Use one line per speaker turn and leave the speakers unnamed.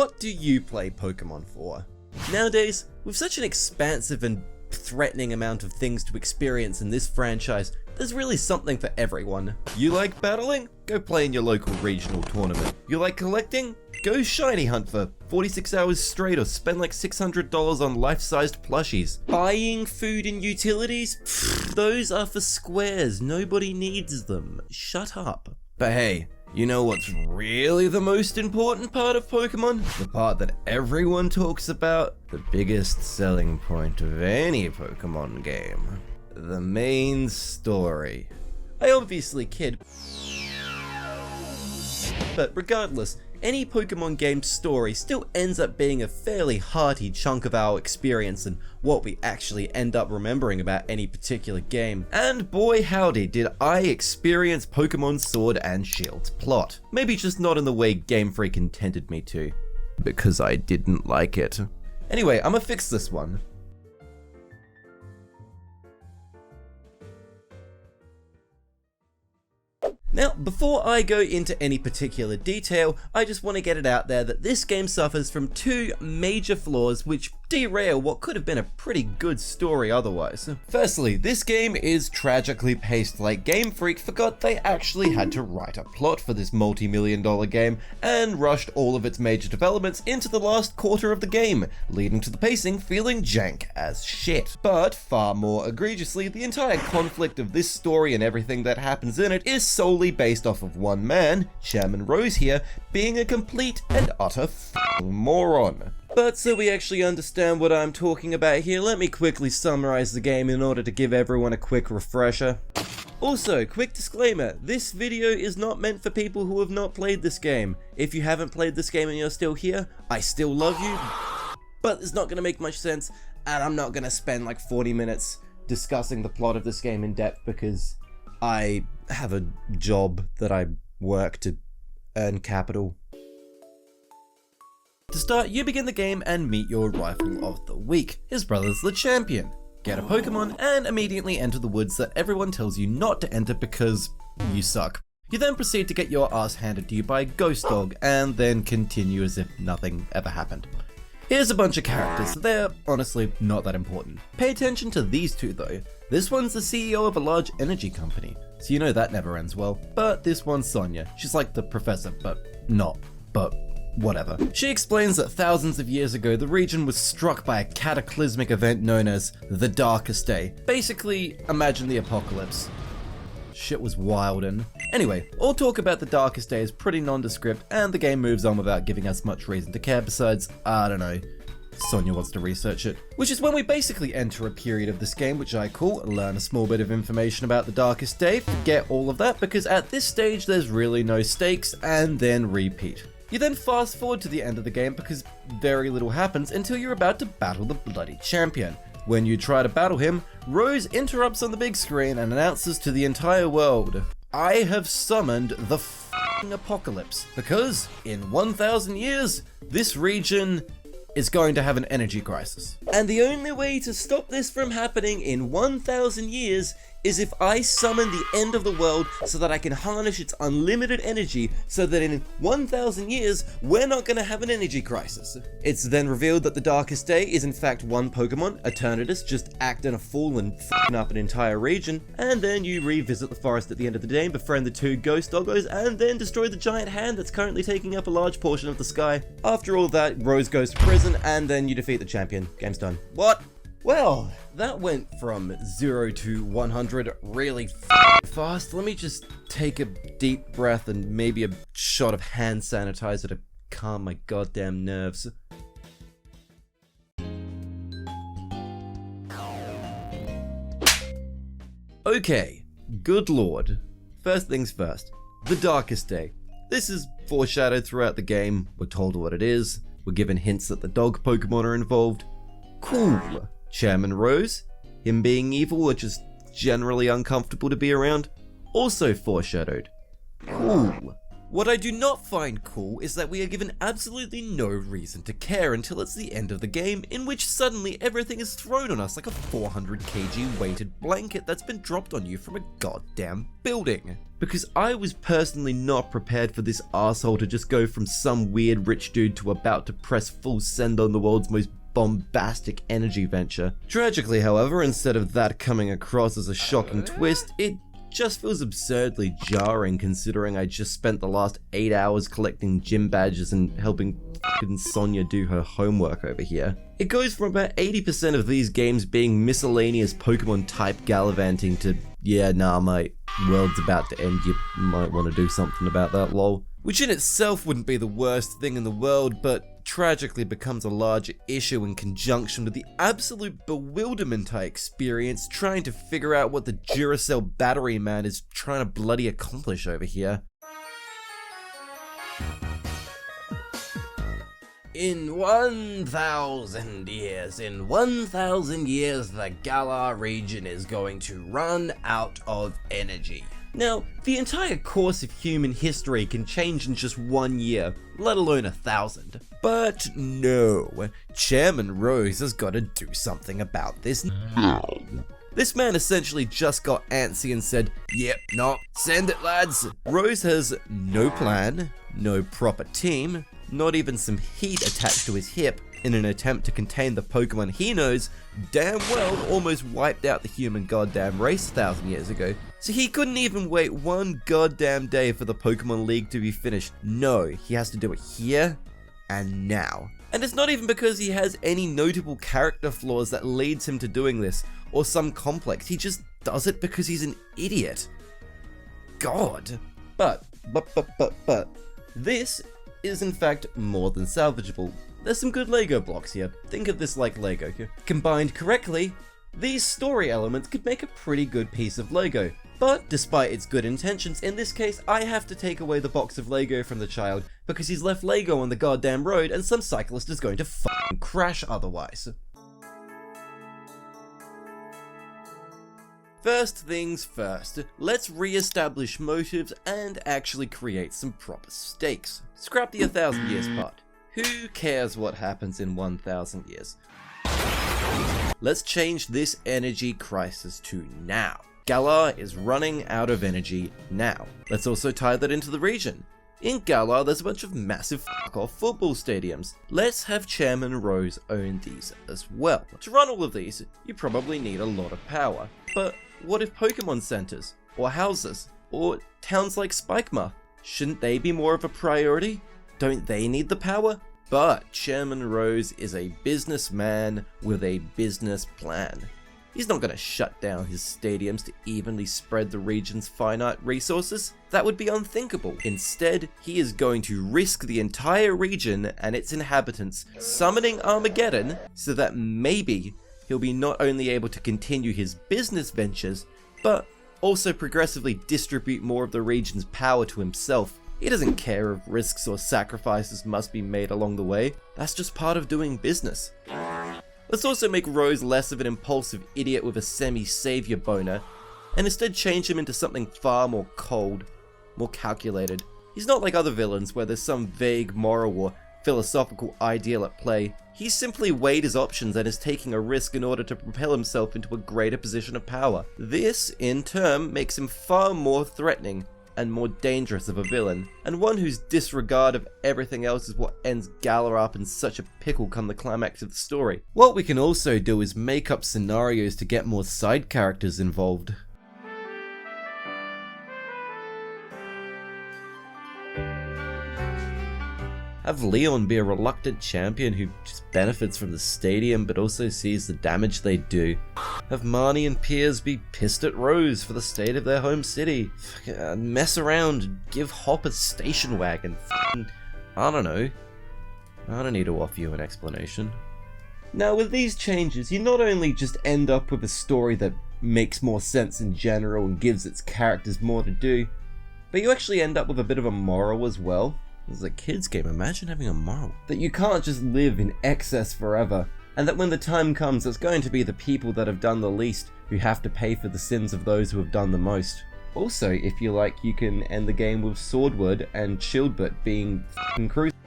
what do you play Pokemon for? Nowadays, with such an expansive and threatening amount of things to experience in this franchise, there's really something for everyone. You like battling? Go play in your local regional tournament. You like collecting? Go shiny hunt for 46 hours straight or spend like $600 on life-sized plushies. Buying food and utilities? Pfft, those are for squares, nobody needs them. Shut up. But hey, you know what's really the most important part of Pokemon? The part that everyone talks about? The biggest selling point of any Pokemon game. The main story. I obviously kid. But regardless, any Pokemon game's story still ends up being a fairly hearty chunk of our experience and what we actually end up remembering about any particular game. And boy howdy did I experience Pokemon Sword and Shield's plot. Maybe just not in the way Game Freak intended me to. Because I didn't like it. Anyway, I'ma fix this one. Now, before I go into any particular detail, I just want to get it out there that this game suffers from two major flaws which derail what could have been a pretty good story otherwise. Firstly, this game is tragically paced like Game Freak forgot they actually had to write a plot for this multi-million-dollar game and rushed all of its major developments into the last quarter of the game, leading to the pacing feeling jank as shit. But far more egregiously, the entire conflict of this story and everything that happens in it is solely based off of one man, Chairman Rose here, being a complete and utter f***ing moron. But so we actually understand what I'm talking about here, let me quickly summarize the game in order to give everyone a quick refresher. Also, quick disclaimer, this video is not meant for people who have not played this game. If you haven't played this game and you're still here, I still love you, but it's not going to make much sense, and I'm not going to spend like 40 minutes discussing the plot of this game in depth because I have a job that I work to earn capital. To start, you begin the game and meet your rival of the week. His brother's the champion. Get a Pokemon and immediately enter the woods that everyone tells you not to enter because you suck. You then proceed to get your ass handed to you by a ghost dog and then continue as if nothing ever happened. Here's a bunch of characters, they're honestly not that important. Pay attention to these two though. This one's the CEO of a large energy company, so you know that never ends well. But this one's Sonia, she's like the professor, but not, but whatever. She explains that thousands of years ago the region was struck by a cataclysmic event known as the Darkest Day. Basically, imagine the apocalypse. Shit was wild and... Anyway, all talk about the Darkest Day is pretty nondescript and the game moves on without giving us much reason to care besides, I don't know, Sonia wants to research it. Which is when we basically enter a period of this game which I call learn a small bit of information about the Darkest Day, forget all of that because at this stage there's really no stakes and then repeat. You then fast forward to the end of the game because very little happens until you're about to battle the bloody champion. When you try to battle him, Rose interrupts on the big screen and announces to the entire world, I have summoned the f***ing apocalypse because in 1,000 years, this region is going to have an energy crisis. And the only way to stop this from happening in 1,000 years is if I summon the end of the world so that I can harness its unlimited energy so that in 1,000 years, we're not going to have an energy crisis. It's then revealed that the Darkest Day is in fact one Pokemon, Eternatus, just acting a fool and f***ing up an entire region, and then you revisit the forest at the end of the day, befriend the two ghost doggos, and then destroy the giant hand that's currently taking up a large portion of the sky. After all that, Rose goes to prison, and then you defeat the champion. Game's done. What? Well, that went from 0 to 100 really fast. Let me just take a deep breath and maybe a shot of hand sanitizer to calm my goddamn nerves. Okay, good lord. First things first, the Darkest Day. This is foreshadowed throughout the game, we're told what it is, we're given hints that the dog Pokemon are involved. Cool. Chairman Rose, him being evil or just generally uncomfortable to be around, also foreshadowed. Cool. What I do not find cool is that we are given absolutely no reason to care until it's the end of the game, in which suddenly everything is thrown on us like a 400 kg weighted blanket that's been dropped on you from a goddamn building. Because I was personally not prepared for this asshole to just go from some weird rich dude to about to press full send on the world's most bombastic energy venture. Tragically, however, instead of that coming across as a shocking twist, it just feels absurdly jarring considering I just spent the last 8 hours collecting gym badges and helping f***ing Sonya do her homework over here. It goes from about 80% of these games being miscellaneous Pokemon type gallivanting to, yeah, nah mate, world's about to end, you might want to do something about that lol. Which in itself wouldn't be the worst thing in the world, but tragically becomes a larger issue in conjunction with the absolute bewilderment I experienced trying to figure out what the Duracell battery man is trying to bloody accomplish over here. In 1,000 years, the Galar region is going to run out of energy. Now, the entire course of human history can change in just 1 year, let alone 1,000. But no, Chairman Rose has got to do something about this now. This man essentially just got antsy and said, "Yep, no, send it lads." Rose has no plan, no proper team, not even some heat attached to his hip in an attempt to contain the Pokemon he knows damn well almost wiped out the human goddamn race 1,000 years ago. So he couldn't even wait one goddamn day for the Pokemon League to be finished. No, he has to do it here and now. And it's not even because he has any notable character flaws that leads him to doing this, or some complex. He just does it because he's an idiot. God. But, this is in fact more than salvageable. There's some good Lego blocks here. Think of this like Lego. Combined correctly, these story elements could make a pretty good piece of Lego. But despite its good intentions, in this case, I have to take away the box of Lego from the child because he's left Lego on the goddamn road and some cyclist is going to f***ing crash otherwise. First things first, let's re-establish motives and actually create some proper stakes. Scrap the 1,000 years part. Who cares what happens in 1,000 years? Let's change this energy crisis to now. Galar is running out of energy now. Let's also tie that into the region. In Galar, there's a bunch of massive f***off football stadiums. Let's have Chairman Rose own these as well. To run all of these, you probably need a lot of power. But what if Pokemon centers, or houses, or towns like Spikemuth? Shouldn't they be more of a priority? Don't they need the power? But Chairman Rose is a businessman with a business plan. He's not going to shut down his stadiums to evenly spread the region's finite resources. That would be unthinkable. Instead, he is going to risk the entire region and its inhabitants summoning Armageddon so that maybe he'll be not only able to continue his business ventures, but also progressively distribute more of the region's power to himself. He doesn't care if risks or sacrifices must be made along the way. That's just part of doing business. Let's also make Rose less of an impulsive idiot with a semi-savior boner, and instead change him into something far more cold, more calculated. He's not like other villains where there's some vague moral or philosophical ideal at play. He's simply weighed his options and is taking a risk in order to propel himself into a greater position of power. This, in turn, makes him far more threatening and more dangerous of a villain, and one whose disregard of everything else is what ends Galar up in such a pickle come the climax of the story. What we can also do is make up scenarios to get more side characters involved. Have Leon be a reluctant champion who just benefits from the stadium but also sees the damage they do. Have Marnie and Piers be pissed at Rose for the state of their home city. Mess around and give Hop a station wagon. I don't know. I don't need to offer you an explanation. Now with these changes, you not only just end up with a story that makes more sense in general and gives its characters more to do, but you actually end up with a bit of a moral as well. This is a kid's game, imagine having a moral. That you can't just live in excess forever, and that when the time comes, it's going to be the people that have done the least who have to pay for the sins of those who have done the most. Also, if you like, you can end the game with Swordwood and Shieldbit being f***ing crucial.